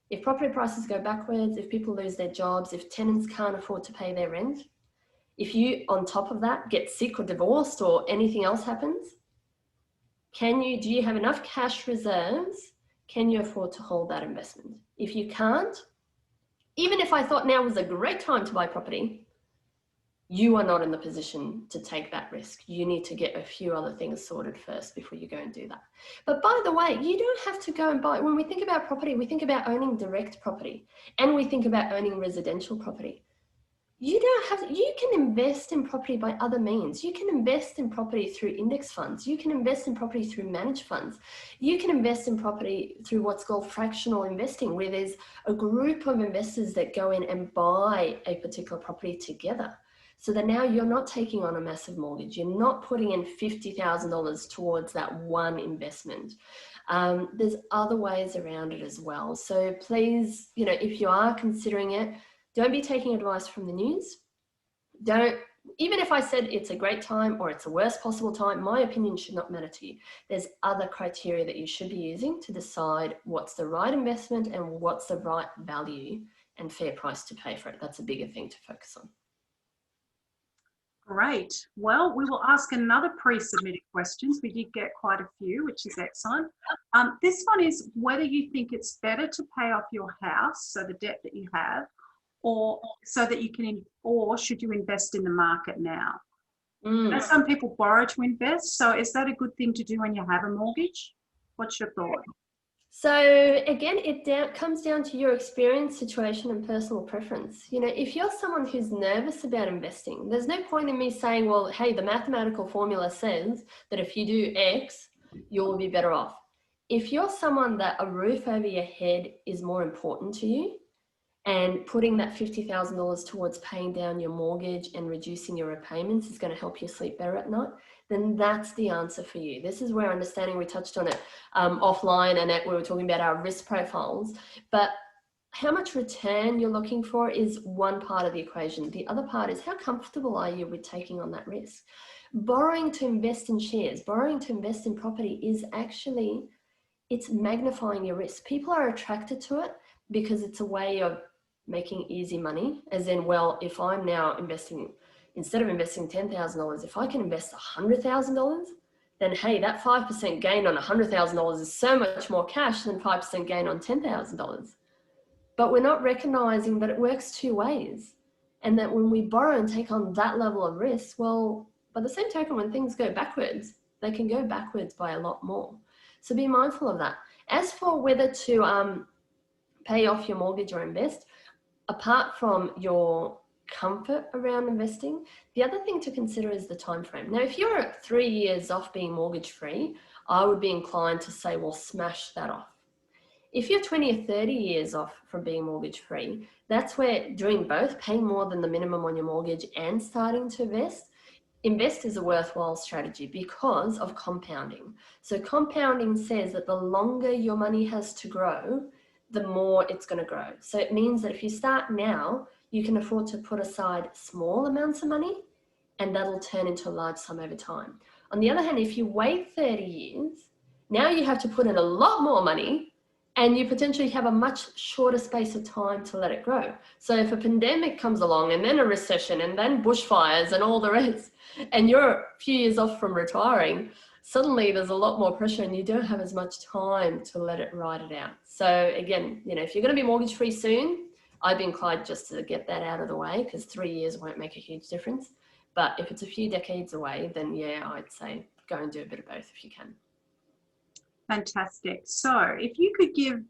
If property prices go backwards, if people lose their jobs, if tenants can't afford to pay their rent, if you, on top of that, get sick or divorced or anything else happens, do you have enough cash reserves? Can you afford to hold that investment? If you can't, even if I thought now was a great time to buy property, you are not in the position to take that risk. You need to get a few other things sorted first before you go and do that. But by the way, you don't have to go and buy. When we think about property, we think about owning direct property, and we think about owning residential property. You can invest in property by other means. You can invest in property through index funds. You can invest in property through managed funds. You can invest in property through what's called fractional investing, where there's a group of investors that go in and buy a particular property together. So that now you're not taking on a massive mortgage. You're not putting in $50,000 towards that one investment. There's other ways around it as well. So please, if you are considering it, don't be taking advice from the news. Even if I said it's a great time or it's the worst possible time, my opinion should not matter to you. There's other criteria that you should be using to decide what's the right investment and what's the right value and fair price to pay for it. That's a bigger thing to focus on. Great. Well, we will ask another pre-submitted questions. We did get quite a few, which is excellent. This one is whether you think it's better to pay off your house, so the debt that you have, or so that you can, or should you invest in the market now? Some people borrow to invest. So is that a good thing to do when you have a mortgage? What's your thought? So again, it comes down to your experience, situation, and personal preference. If you're someone who's nervous about investing, there's no point in me saying, well, hey, the mathematical formula says that if you do X, you'll be better off. If you're someone that a roof over your head is more important to you, and putting that $50,000 towards paying down your mortgage and reducing your repayments is going to help you sleep better at night, then that's the answer for you. This is where understanding, we touched on it offline, and we were talking about our risk profiles, but how much return you're looking for is one part of the equation. The other part is how comfortable are you with taking on that risk? Borrowing to invest in shares, borrowing to invest in property is actually, it's magnifying your risk. People are attracted to it because it's a way of making easy money, as in, well, if I'm now investing, instead of investing $10,000, if I can invest $100,000, then hey, that 5% gain on $100,000 is so much more cash than 5% gain on $10,000. But we're not recognizing that it works two ways, and that when we borrow and take on that level of risk, well, by the same token, when things go backwards, they can go backwards by a lot more. So be mindful of that. As for whether to pay off your mortgage or invest, apart from your comfort around investing, the other thing to consider is the time frame. Now, if you're 3 years off being mortgage free, I would be inclined to say, well, smash that off. If you're 20 or 30 years off from being mortgage free, that's where doing both, paying more than the minimum on your mortgage and starting to invest is a worthwhile strategy because of compounding. So compounding says that the longer your money has to grow, the more it's going to grow. So it means that if you start now, you can afford to put aside small amounts of money, and that'll turn into a large sum over time. On the other hand, if you wait 30 years, now you have to put in a lot more money, and you potentially have a much shorter space of time to let it grow. So if a pandemic comes along, and then a recession, and then bushfires and all the rest, and you're a few years off from retiring, suddenly there's a lot more pressure and you don't have as much time to let it ride it out. So again, if you're going to be mortgage free soon, I'd be inclined just to get that out of the way, because 3 years won't make a huge difference. But if it's a few decades away, then yeah, I'd say go and do a bit of both if you can. Fantastic. So if you could give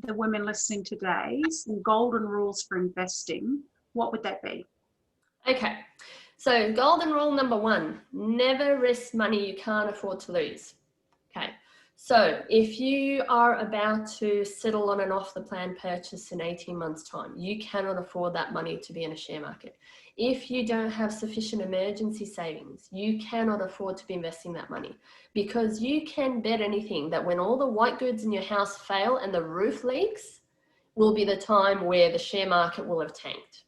the women listening today some golden rules for investing, what would that be? Okay. So golden rule number 1, never risk money you can't afford to lose. Okay. So if you are about to settle on an off the plan purchase in 18 months time, you cannot afford that money to be in a share market. If you don't have sufficient emergency savings, you cannot afford to be investing that money, because you can bet anything that when all the white goods in your house fail and the roof leaks will be the time where the share market will have tanked.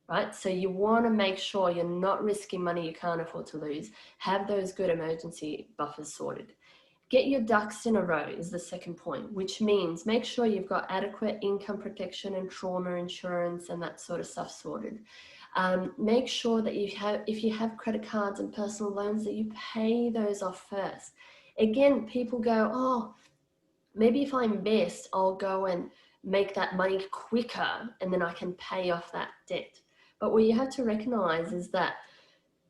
Right? So you want to make sure you're not risking money you can't afford to lose. Have those good emergency buffers sorted. Get your ducks in a row is the second point, which means make sure you've got adequate income protection and trauma insurance and that sort of stuff sorted. Make sure that if you have credit cards and personal loans, that you pay those off first. Again, people go, oh, maybe if I invest, I'll go and make that money quicker and then I can pay off that debt. But what you have to recognize is that,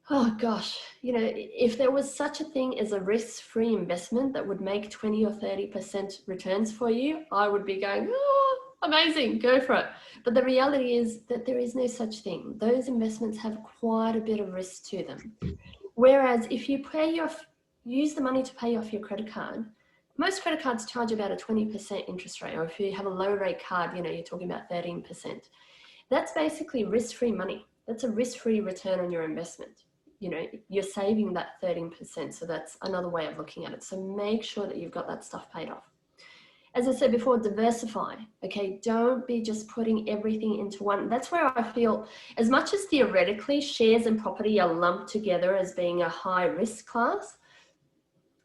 oh gosh, if there was such a thing as a risk-free investment that would make 20 or 30% returns for you, I would be going, oh, amazing, go for it. But the reality is that there is no such thing. Those investments have quite a bit of risk to them. Whereas if you use the money to pay off your credit card, most credit cards charge about a 20% interest rate, or if you have a low rate card, you're talking about 13%. That's basically risk-free money. That's a risk-free return on your investment. You know, you're saving that 13%. So that's another way of looking at it. So make sure that you've got that stuff paid off. As I said before, diversify. Okay, don't be just putting everything into one. That's where I feel, as much as theoretically shares and property are lumped together as being a high risk class,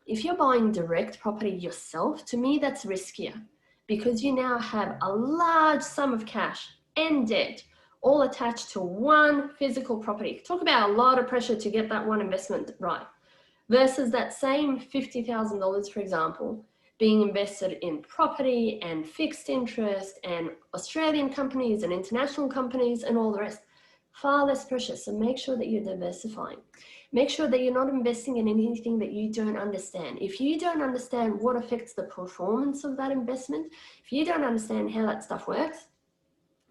if you're buying direct property yourself, to me that's riskier, because you now have a large sum of cash and debt all attached to one physical property. Talk about a lot of pressure to get that one investment right, versus that same $50,000, for example, being invested in property and fixed interest and Australian companies and international companies and all the rest. Far less pressure. So make sure that you're diversifying. Make sure that you're not investing in anything that you don't understand. If you don't understand what affects the performance of that investment, if you don't understand how that stuff works,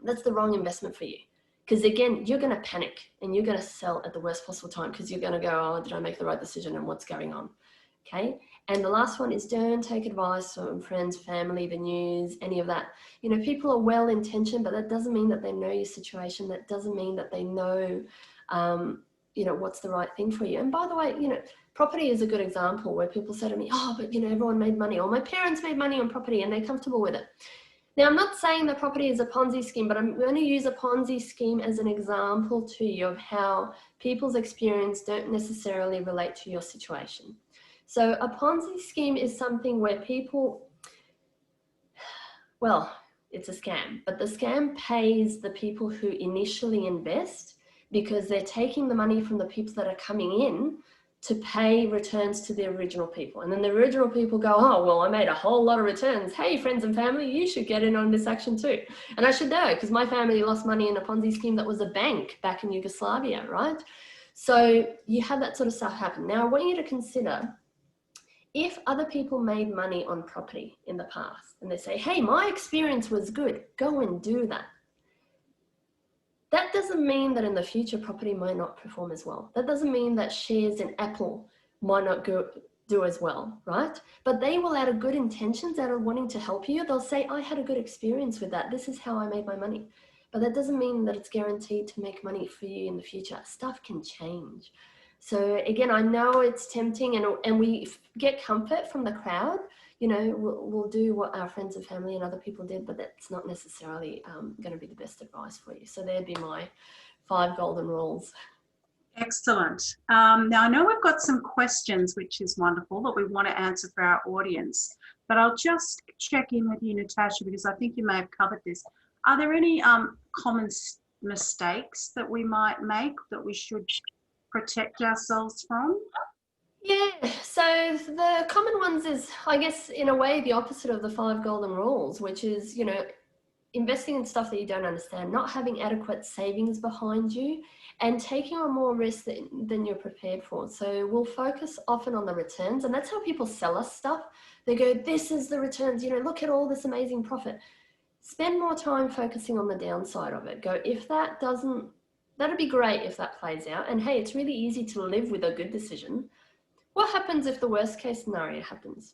that's the wrong investment for you. Because again, you're going to panic and you're going to sell at the worst possible time, because you're going to go, oh, did I make the right decision and what's going on? Okay. And the last one is, don't take advice from friends, family, the news, any of that. You know, people are well-intentioned, but that doesn't mean that they know your situation. That doesn't mean that they know, you know, what's the right thing for you. And by the way, you know, property is a good example where people say to me, oh, but you know, everyone made money, or my parents made money on property and they're comfortable with it. Now, I'm not saying that property is a Ponzi scheme, but I'm going to use a Ponzi scheme as an example to you of how people's experience don't necessarily relate to your situation. So a Ponzi scheme is something where people, well, it's a scam, but the scam pays the people who initially invest, because they're taking the money from the people that are coming in to pay returns to the original people. And then the original people go, oh, well, I made a whole lot of returns. Hey, friends and family, you should get in on this action too. And I should know, because my family lost money in a Ponzi scheme that was a bank back in Yugoslavia, right? So you have that sort of stuff happen. Now, I want you to consider, if other people made money on property in the past and they say, hey, my experience was good, go and do that. That doesn't mean that in the future property might not perform as well. That doesn't mean that shares in Apple might not do as well, right? But they will, out of good intentions, out of wanting to help you, they'll say, I had a good experience with that. This is how I made my money. But that doesn't mean that it's guaranteed to make money for you in the future. Stuff can change. So again, I know it's tempting, and we get comfort from the crowd. You know, we'll do what our friends and family and other people did, but that's not necessarily going to be the best advice for you. So there'd be my 5 golden rules. Excellent. Now, I know we've got some questions, which is wonderful, that we want to answer for our audience, but I'll just check in with you, Natasha, because I think you may have covered this. Are there any common mistakes that we might make that we should protect ourselves from? Yeah, so the common ones is, I guess, in a way, the opposite of the 5 golden rules, which is, you know, investing in stuff that you don't understand, not having adequate savings behind you, and taking on more risk than you're prepared for. So we'll focus often on the returns, and that's how people sell us stuff. They go, this is the returns, you know, look at all this amazing profit. Spend more time focusing on the downside of it. Go, if that doesn't, that'd be great if that plays out. And hey, it's really easy to live with a good decision. What happens if the worst case scenario happens?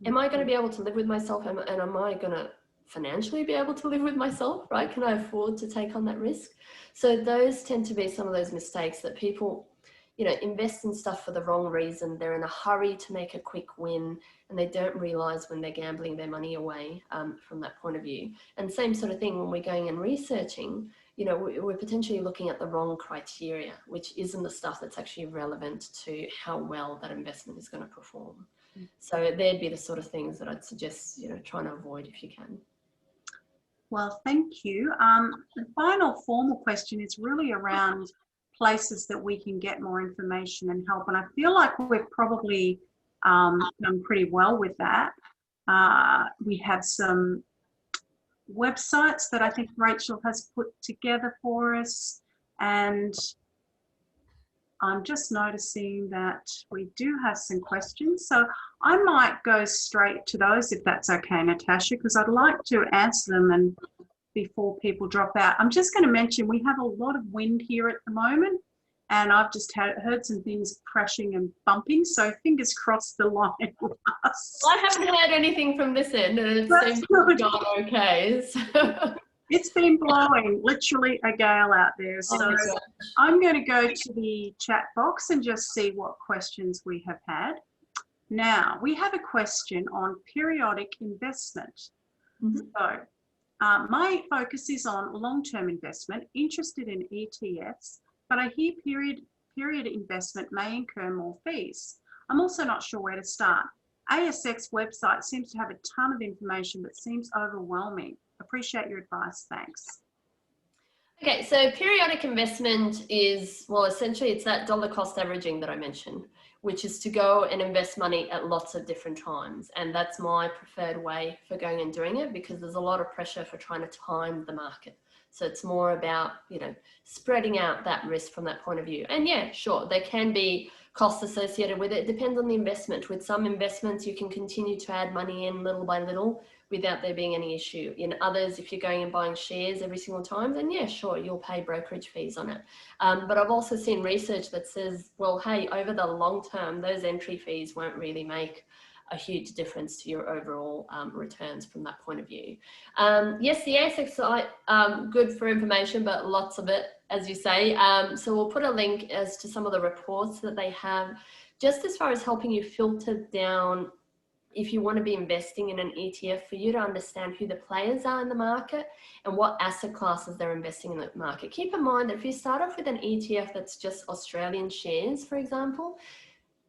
Am I going to be able to live with myself, and am I going to financially be able to live with myself, right? Can I afford to take on that risk? So those tend to be some of those mistakes that people, you know, invest in stuff for the wrong reason. They're in a hurry to make a quick win, and they don't realize when they're gambling their money away from that point of view. And same sort of thing when we're going and researching, you know, we're potentially looking at the wrong criteria, which isn't the stuff that's actually relevant to how well that investment is going to perform. So there'd be the sort of things that I'd suggest, you know, trying to avoid if you can. Well, thank you. The final formal question is really around places that we can get more information and help. And I feel like we've probably done pretty well with that. We have some websites that I think Rachel has put together for us, and I'm just noticing that we do have some questions, so I might go straight to those if that's okay, Natasha, because I'd like to answer them and before people drop out. I'm just going to mention we have a lot of wind here at the moment, and I've just heard some things crashing and bumping, so fingers crossed the line with us. I haven't heard anything from this end, and it seems to have gone okay. So. It's been blowing, literally a gale out there. Oh So my gosh. I'm going to go to the chat box and just see what questions we have had. Now, we have a question on periodic investment. So my focus is on long-term investment, interested in ETFs, but I hear period investment may incur more fees. I'm also not sure where to start. ASX website seems to have a ton of information, but seems overwhelming. Appreciate your advice. Thanks. Okay, so periodic investment is, well, essentially it's that dollar cost averaging that I mentioned, which is to go and invest money at lots of different times. And that's my preferred way for going and doing it, because there's a lot of pressure for trying to time the market. So it's more about, you know, spreading out that risk from that point of view. And yeah, sure, there can be costs associated with it. It depends on the investment. With some investments, you can continue to add money in little by little without there being any issue. In others, if you're going and buying shares every single time, then yeah, sure, you'll pay brokerage fees on it. But I've also seen research that says, well, hey, over the long term, those entry fees won't really make a huge difference to your overall returns from that point of view. Yes, the ASX site, good for information, but lots of it, as you say. So we'll put a link as to some of the reports that they have, just as far as helping you filter down if you want to be investing in an ETF, for you to understand who the players are in the market and what asset classes they're investing in the market. Keep in mind that if you start off with an ETF that's just Australian shares, for example,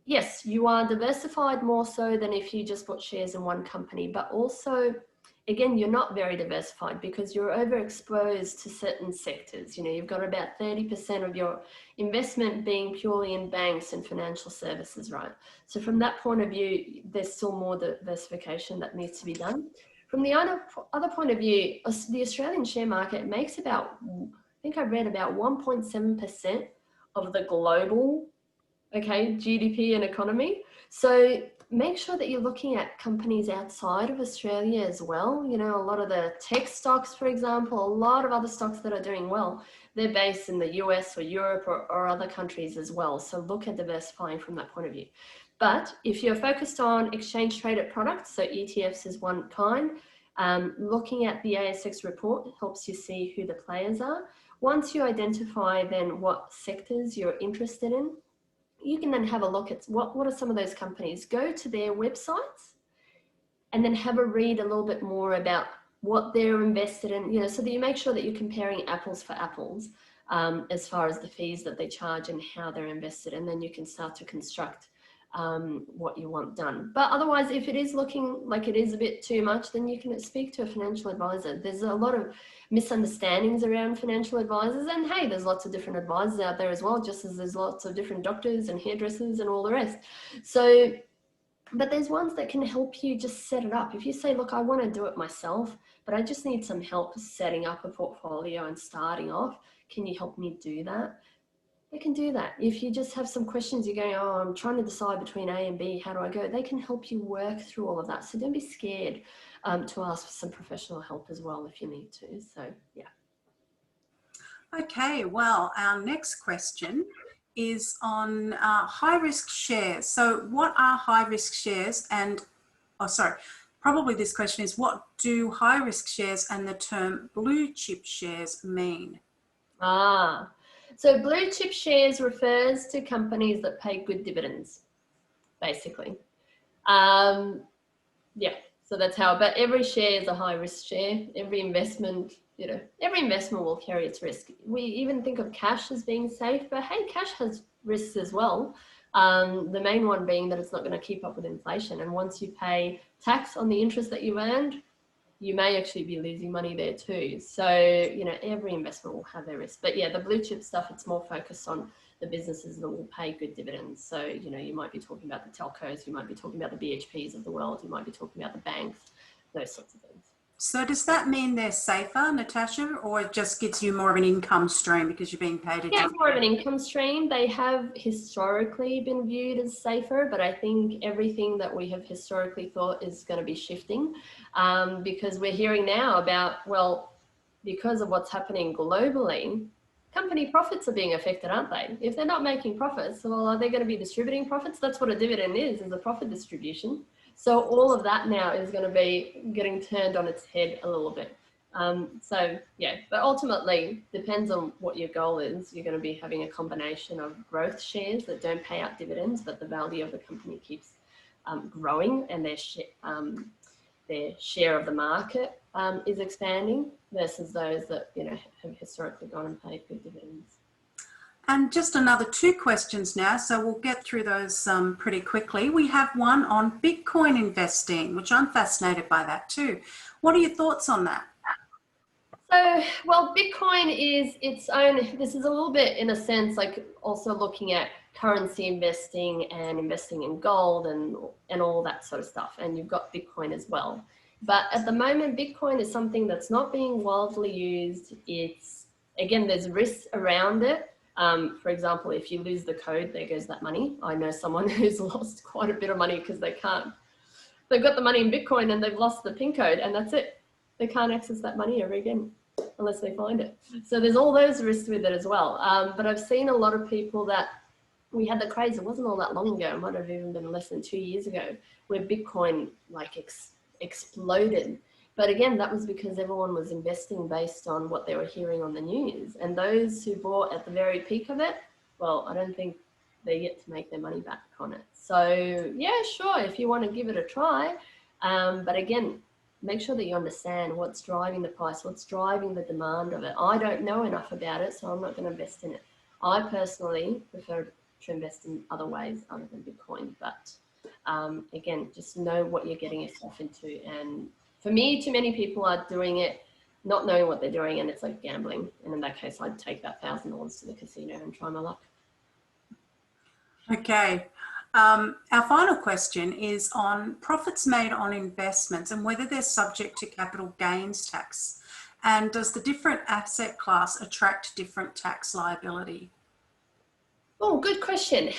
yes, you are diversified more so than if you just bought shares in one company, but also, again, you're not very diversified because you're overexposed to certain sectors. You know, you've got about 30% of your investment being purely in banks and financial services, right? So from that point of view, there's still more diversification that needs to be done. From the other point of view, the Australian share market makes about, I think I read about 1.7% of the global, GDP and economy. So make sure that you're looking at companies outside of Australia as well. You know, a lot of the tech stocks, for example, a lot of other stocks that are doing well, they're based in the US or Europe or other countries as well. So look at diversifying from that point of view. But if you're focused on exchange traded products, so ETFs is one kind, looking at the ASX report helps you see who the players are. Once you identify then what sectors you're interested in, you can then have a look at what are some of those companies. Go to their websites and then have a read a little bit more about what they're invested in, you know, so that you make sure that you're comparing apples for apples as far as the fees that they charge and how they're invested. And then you can start to construct what you want done. But otherwise, if it is looking like it is a bit too much, then you can speak to a financial advisor. There's a lot of misunderstandings around financial advisors, and hey, there's lots of different advisors out there as well, just as there's lots of different doctors and hairdressers and all the rest. So, but there's ones that can help you just set it up. If you say, look, I want to do it myself, but I just need some help setting up a portfolio and starting off, can you help me do that? They can do that. If you just have some questions, you're going, oh, I'm trying to decide between A and B, how do I go? They can help you work through all of that. So don't be scared to ask for some professional help as well if you need to. So, yeah. Okay, well, our next question is on high-risk shares. So what are high-risk shares and, probably this question is, what do high-risk shares and the term blue chip shares mean? So blue chip shares refers to companies that pay good dividends, basically. Yeah, so that's how, but every share is a high risk share. Every investment, you know, every investment will carry its risk. We even think of cash as being safe, but hey, cash has risks as well. The main one being that it's not going to keep up with inflation. And once you pay tax on the interest that you've earned, you may actually be losing money there too. So, you know, every investment will have their risk. But yeah, the blue chip stuff, it's more focused on the businesses that will pay good dividends. So, you know, you might be talking about the telcos, you might be talking about the BHPs of the world, you might be talking about the banks, those sorts of things. So does that mean they're safer, Natasha, or it just gets you more of an income stream because you're being paid? Yeah, more of an income stream. They have historically been viewed as safer, but I think everything that we have historically thought is going to be shifting because we're hearing now about, well, because of what's happening globally, company profits are being affected, aren't they? If they're not making profits, well, are they going to be distributing profits? That's what a dividend is a profit distribution. So all of that now is going to be getting turned on its head a little bit. So yeah, but ultimately depends on what your goal is. You're going to be having a combination of growth shares that don't pay out dividends, but the value of the company keeps growing, and their share of the market is expanding, versus those that have historically gone and paid good dividends. And just another 2 questions now, so we'll get through those pretty quickly. We have one on Bitcoin investing, which I'm fascinated by that too. What are your thoughts on that? So, well, Bitcoin is its own, this is a little bit in a sense like also looking at currency investing and investing in gold and all that sort of stuff. And you've got Bitcoin as well. But at the moment, Bitcoin is something that's not being widely used. It's, again, there's risks around it. For example, if you lose the code, there goes that money. I know someone who's lost quite a bit of money because they've got the money in Bitcoin and they've lost the PIN code, and that's it. They can't access that money ever again unless they find it. So there's all those risks with it as well. But I've seen a lot of people that, we had the craze, it wasn't all that long ago, it might have even been less than 2 years ago, where Bitcoin like exploded. But again, that was because everyone was investing based on what they were hearing on the news. And those who bought at the very peak of it, well, I don't think they get to make their money back on it. So yeah, sure, if you want to give it a try. But again, make sure that you understand what's driving the price, what's driving the demand of it. I don't know enough about it, so I'm not going to invest in it. I personally prefer to invest in other ways other than Bitcoin. But again, just know what you're getting yourself into. And for me, too many people are doing it not knowing what they're doing, and it's like gambling. And in that case, I'd take that $1,000 to the casino and try my luck. Okay. Our final question is on profits made on investments and whether they're subject to capital gains tax. And does the different asset class attract different tax liability? Oh, good question.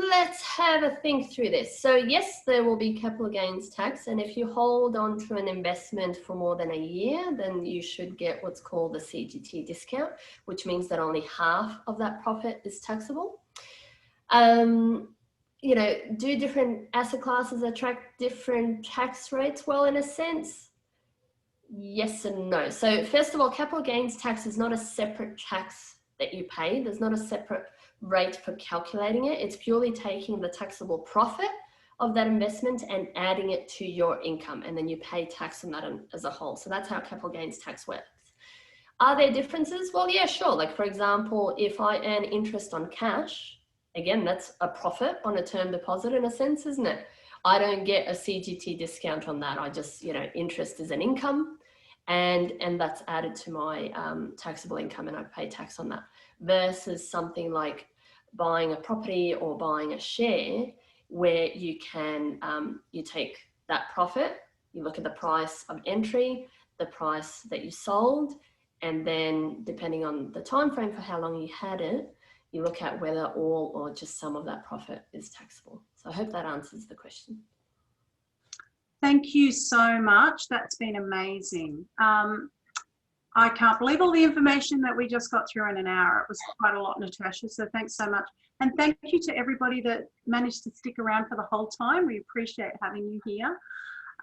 Let's have a think through this. So yes, there will be capital gains tax. And if you hold on to an investment for more than a year, then you should get what's called the CGT discount, which means that only half of that profit is taxable. Do different asset classes attract different tax rates? Well, in a sense, yes and no. So first of all, capital gains tax is not a separate tax that you pay. There's not a separate rate for calculating it. It's purely taking the taxable profit of that investment and adding it to your income, and then you pay tax on that as a whole. So that's how capital gains tax works. Are there differences? Well, yeah, sure. Like for example, if I earn interest on cash, again, that's a profit on a term deposit in a sense, isn't it? I don't get a CGT discount on that. I just, interest is an income, and that's added to my taxable income, and I pay tax on that. Versus something like buying a property or buying a share, where you can, you take that profit, you look at the price of entry, the price that you sold, and then depending on the time frame for how long you had it, you look at whether all or just some of that profit is taxable. So I hope that answers the question. Thank you so much. That's been amazing. I can't believe all the information that we just got through in an hour. It was quite a lot, Natasha, so thanks so much. And thank you to everybody that managed to stick around for the whole time. We appreciate having you here.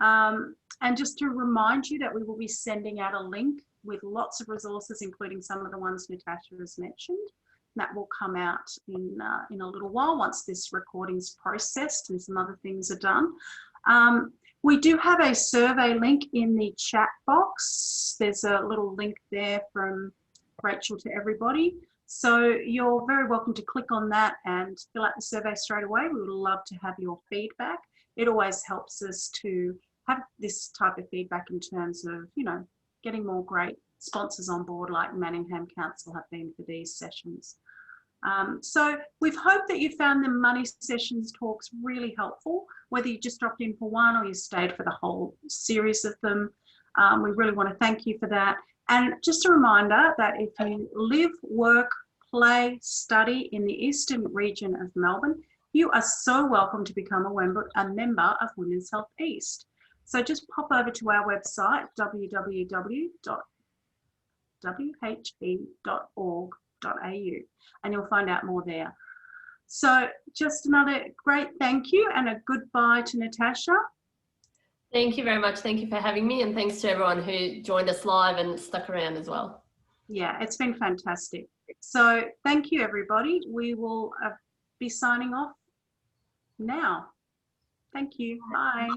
And just to remind you that we will be sending out a link with lots of resources, including some of the ones Natasha has mentioned. That will come out in a little while once this recording's processed and some other things are done. We do have a survey link in the chat box. There's a little link there from Rachel to everybody. So you're very welcome to click on that and fill out the survey straight away. We would love to have your feedback. It always helps us to have this type of feedback in terms of, getting more great sponsors on board like Manningham Council have been for these sessions. So we've hoped that you found the money sessions talks really helpful, whether you just dropped in for one or you stayed for the whole series of them. We really want to thank you for that. And just a reminder that if you live, work, play, study in the eastern region of Melbourne, you are so welcome to become a member of Women's Health East. So just pop over to our website, www.whe.org.au, and you'll find out more there. So just another great thank you and a goodbye to Natasha. Thank you very much. Thank you for having me, and thanks to everyone who joined us live and stuck around as well. Yeah, it's been fantastic. So thank you, everybody. We will be signing off now. Thank you. Bye.